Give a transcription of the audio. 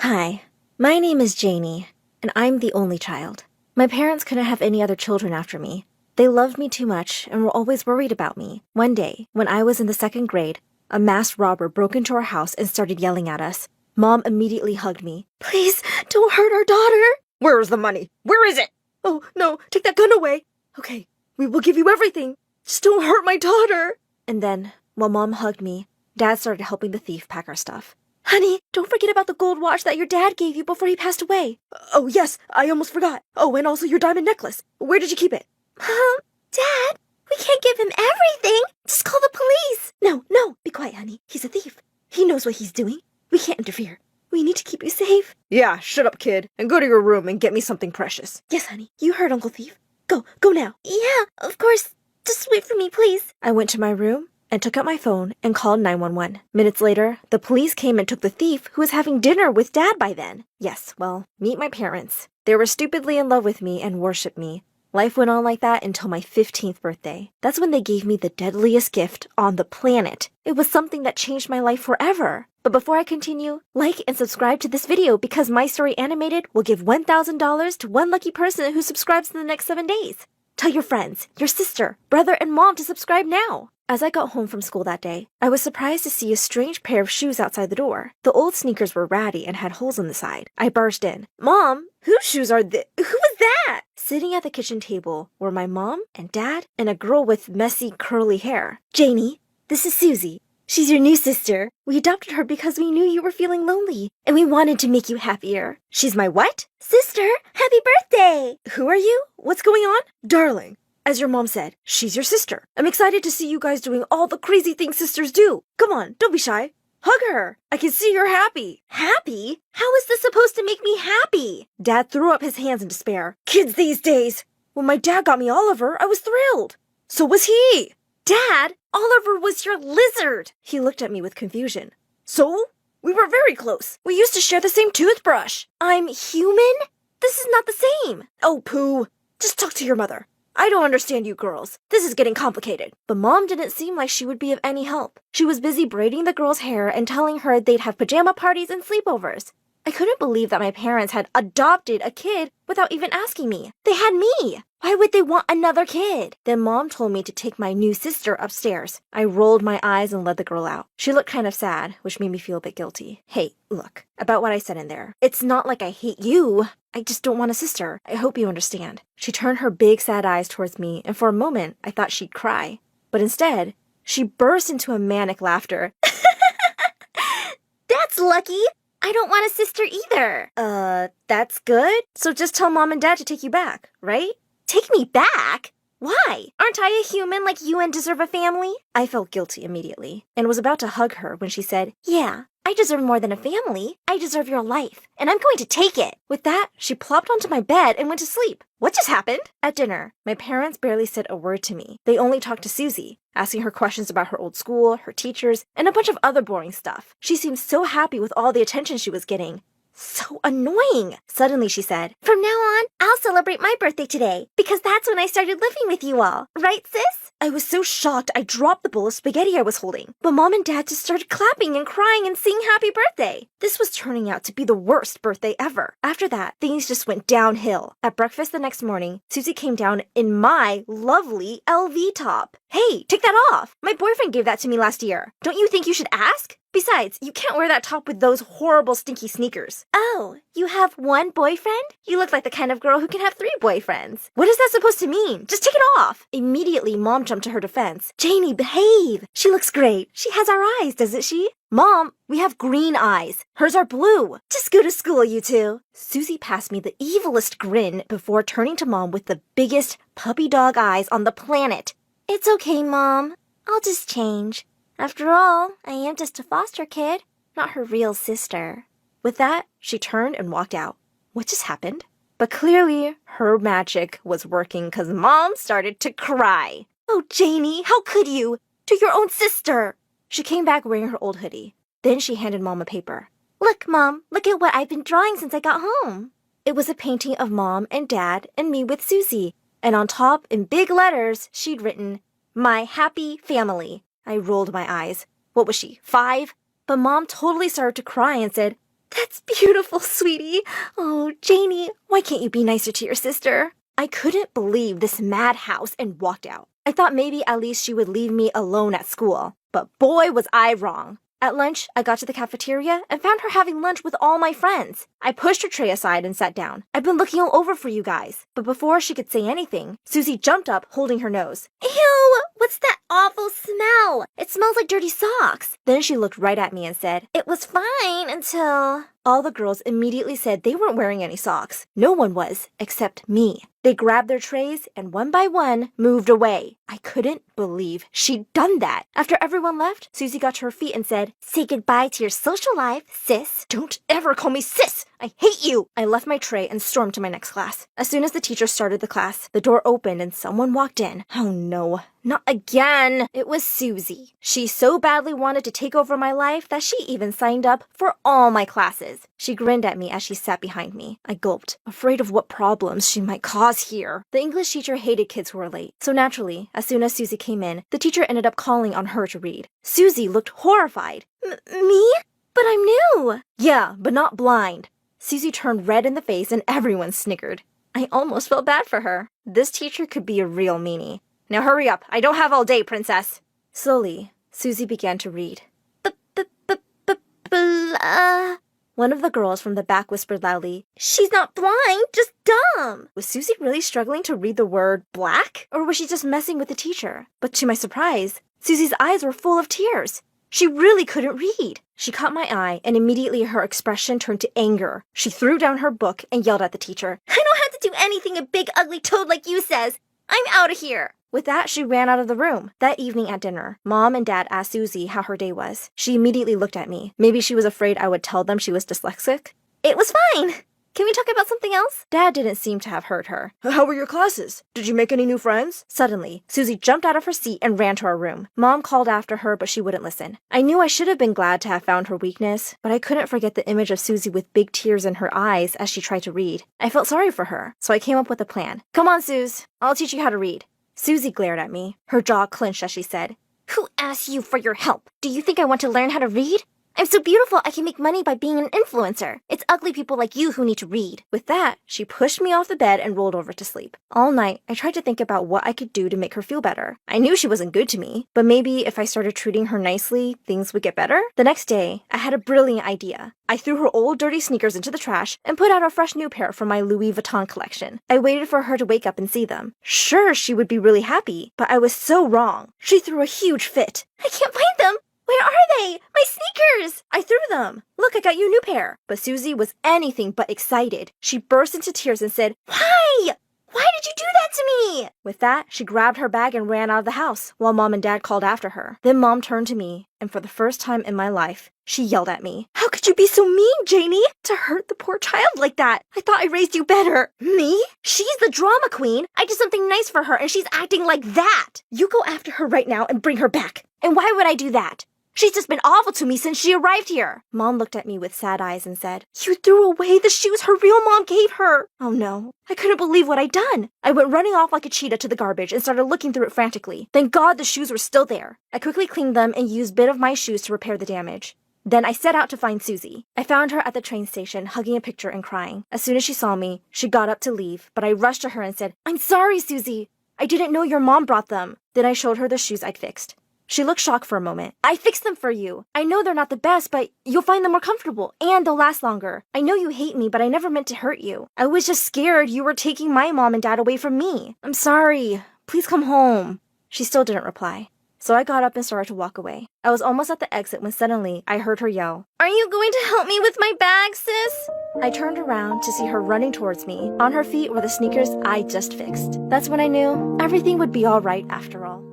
Hi, my name is Janie, and I'm the only child. My parents couldn't have any other children after me. They loved me too much and were always worried about me. One day, when I was in the second grade, a masked robber broke into our house and started yelling at us. Mom immediately hugged me. Please, don't hurt our daughter. Where is the money? Where is it? Oh, no, take that gun away. Okay, we will give you everything. Just don't hurt my daughter. And then, while Mom hugged me, Dad started helping the thief pack our stuff. Honey, don't forget about the gold watch that your dad gave you before he passed away. Oh, yes, I almost forgot. Oh, and also your diamond necklace. Where did you keep it? Mom, Dad, we can't give him everything. Just call the police. No, be quiet, honey. He's a thief. He knows what he's doing. We can't interfere. We need to keep you safe. Yeah, shut up, kid, and go to your room and get me something precious. Yes, honey, you heard Uncle Thief. Go now. Yeah, of course. Just wait for me, please. I went to my room and took out my phone and called 911. Minutes later, the police came and took the thief, who was having dinner with Dad by then. Yes, well, meet my parents. They were stupidly in love with me and worshipped me. Life went on like that until my 15th birthday. That's when they gave me the deadliest gift on the planet. It was something that changed my life forever. But before I continue, like and subscribe to this video because My Story Animated will give $1,000 to one lucky person who subscribes in the next 7 days. Tell your friends, your sister, brother, and mom to subscribe now. As I got home from school that day, I was surprised to see a strange pair of shoes outside the door. The old sneakers were ratty and had holes in the side. I barged in. Mom, whose shoes are Who was that? Sitting at the kitchen table were my mom and dad and a girl with messy, curly hair. Janie, this is Susie. She's your new sister. We adopted her because we knew you were feeling lonely, and we wanted to make you happier. She's my what? Sister, happy birthday! Who are you? What's going on? Darling, as your mom said, she's your sister. I'm excited to see you guys doing all the crazy things sisters do. Come on, don't be shy. Hug her. I can see you're happy. Happy? How is this supposed to make me happy? Dad threw up his hands in despair. Kids these days. When my dad got me Oliver, I was thrilled. So was he. Dad, Oliver was your lizard. He looked at me with confusion. So? We were very close. We used to share the same toothbrush. I'm human? This is not the same. Oh, Pooh. Just talk to your mother. I don't understand you girls. This is getting complicated. But Mom didn't seem like she would be of any help. She was busy braiding the girl's hair and telling her they'd have pajama parties and sleepovers. I couldn't believe that my parents had adopted a kid without even asking me. They had me. Why would they want another kid? Then Mom told me to take my new sister upstairs. I rolled my eyes and led the girl out. She looked kind of sad, which made me feel a bit guilty. Hey, look, about what I said in there. It's not like I hate you. I just don't want a sister. I hope you understand. She turned her big sad eyes towards me, and for a moment, I thought she'd cry. But instead, she burst into a manic laughter. That's lucky. I don't want a sister either. That's good. So just tell Mom and Dad to take you back, right? Take me back? Why? Aren't I a human like you and deserve a family? I felt guilty immediately and was about to hug her when she said, Yeah, I deserve more than a family. I deserve your life, and I'm going to take it. With that, she plopped onto my bed and went to sleep. What just happened? At dinner, my parents barely said a word to me. They only talked to Susie, asking her questions about her old school, her teachers, and a bunch of other boring stuff. She seemed so happy with all the attention she was getting. So annoying. Suddenly she said, From now on, I'll celebrate my birthday today, because that's when I started living with you all. Right, sis? I was so shocked I dropped the bowl of spaghetti I was holding. But Mom and Dad just started clapping and crying and singing happy birthday. This was turning out to be the worst birthday ever. After that, things just went downhill. At breakfast the next morning, Susie came down in my lovely LV top. Hey, take that off. My boyfriend gave that to me last year. Don't you think you should ask? Besides, you can't wear that top with those horrible stinky sneakers. Oh, you have one boyfriend? You look like the kind of girl who can have 3 boyfriends. What is that supposed to mean? Just take it off. Immediately, Mom jumped to her defense. Janie, behave. She looks great. She has our eyes, doesn't she? Mom, we have green eyes. Hers are blue. Just go to school, you two. Susie passed me the evilest grin before turning to Mom with the biggest puppy dog eyes on the planet. It's okay, Mom. I'll just change. After all, I am just a foster kid, not her real sister. With that, she turned and walked out. What just happened? But clearly, her magic was working because Mom started to cry. Oh, Janie, how could you? To your own sister. She came back wearing her old hoodie. Then she handed Mom a paper. Look, Mom, look at what I've been drawing since I got home. It was a painting of Mom and Dad and me with Susie. And on top, in big letters, she'd written, My Happy Family. I rolled my eyes. What was she, 5? But Mom totally started to cry and said, That's beautiful, sweetie. Oh, Janie, why can't you be nicer to your sister? I couldn't believe this madhouse and walked out. I thought maybe at least she would leave me alone at school. But boy, was I wrong. At lunch, I got to the cafeteria and found her having lunch with all my friends. I pushed her tray aside and sat down. I've been looking all over for you guys. But before she could say anything, Susie jumped up, holding her nose. Ew! What's that awful smell? It smells like dirty socks. Then she looked right at me and said, It was fine until... All the girls immediately said they weren't wearing any socks. No one was, except me. They grabbed their trays and one by one moved away. I couldn't believe she'd done that. After everyone left, Susie got to her feet and said, Say goodbye to your social life, sis. Don't ever call me sis! I hate you! I left my tray and stormed to my next class. As soon as the teacher started the class, the door opened and someone walked in. Oh no, not again! It was Susie. She so badly wanted to take over my life that she even signed up for all my classes. She grinned at me as she sat behind me. I gulped, afraid of what problems she might cause here. The English teacher hated kids who were late, so naturally, as soon as Susie came in, the teacher ended up calling on her to read. Susie looked horrified. Me? But I'm new. Yeah, but not blind. Susie turned red in the face and everyone snickered. I almost felt bad for her. This teacher could be a real meanie. Now hurry up, I don't have all day, princess. Slowly, Susie began to read. One of the girls from the back whispered loudly, She's not blind, just dumb. Was Susie really struggling to read the word black? Or was she just messing with the teacher? But to my surprise, Susie's eyes were full of tears. She really couldn't read. She caught my eye, and immediately her expression turned to anger. She threw down her book and yelled at the teacher. I don't have to do anything a big ugly toad like you says. I'm out of here. With that, she ran out of the room. That evening at dinner, Mom and Dad asked Susie how her day was. She immediately looked at me. Maybe she was afraid I would tell them she was dyslexic. It was fine. Can we talk about something else? Dad didn't seem to have heard her. How were your classes? Did you make any new friends? Suddenly, Susie jumped out of her seat and ran to our room. Mom called after her, but she wouldn't listen. I knew I should have been glad to have found her weakness, but I couldn't forget the image of Susie with big tears in her eyes as she tried to read. I felt sorry for her, so I came up with a plan. Come on, Suze. I'll teach you how to read. Susie glared at me. Her jaw clenched as she said, Who asked you for your help? Do you think I want to learn how to read? I'm so beautiful I can make money by being an influencer. It's ugly people like you who need to read. With that, she pushed me off the bed and rolled over to sleep. All night, I tried to think about what I could do to make her feel better. I knew she wasn't good to me, but maybe if I started treating her nicely, things would get better. The next day, I had a brilliant idea. I threw her old dirty sneakers into the trash and put out a fresh new pair from my Louis Vuitton collection. I waited for her to wake up and see them. Sure, she would be really happy, but I was so wrong. She threw a huge fit. I can't find them. Where are they? My sneakers! I threw them. Look, I got you a new pair. But Susie was anything but excited. She burst into tears and said, Why? Why did you do that to me? With that, she grabbed her bag and ran out of the house while Mom and Dad called after her. Then Mom turned to me, and for the first time in my life, she yelled at me. How could you be so mean, Janie? To hurt the poor child like that? I thought I raised you better. Me? She's the drama queen. I did something nice for her and she's acting like that. You go after her right now and bring her back. And why would I do that? She's just been awful to me since she arrived here. Mom looked at me with sad eyes and said, You threw away the shoes her real mom gave her. Oh no. I couldn't believe what I'd done. I went running off like a cheetah to the garbage and started looking through it frantically. Thank God the shoes were still there. I quickly cleaned them and used a bit of my shoes to repair the damage. Then I set out to find Susie. I found her at the train station, hugging a picture and crying. As soon as she saw me, she got up to leave, but I rushed to her and said, I'm sorry, Susie. I didn't know your mom brought them. Then I showed her the shoes I'd fixed. She looked shocked for a moment. I fixed them for you. I know they're not the best, but you'll find them more comfortable, and they'll last longer. I know you hate me, but I never meant to hurt you. I was just scared you were taking my mom and dad away from me. I'm sorry. Please come home. She still didn't reply. So I got up and started to walk away. I was almost at the exit when suddenly I heard her yell, Are you going to help me with my bag, sis? I turned around to see her running towards me. On her feet were the sneakers I just fixed. That's when I knew everything would be all right after all.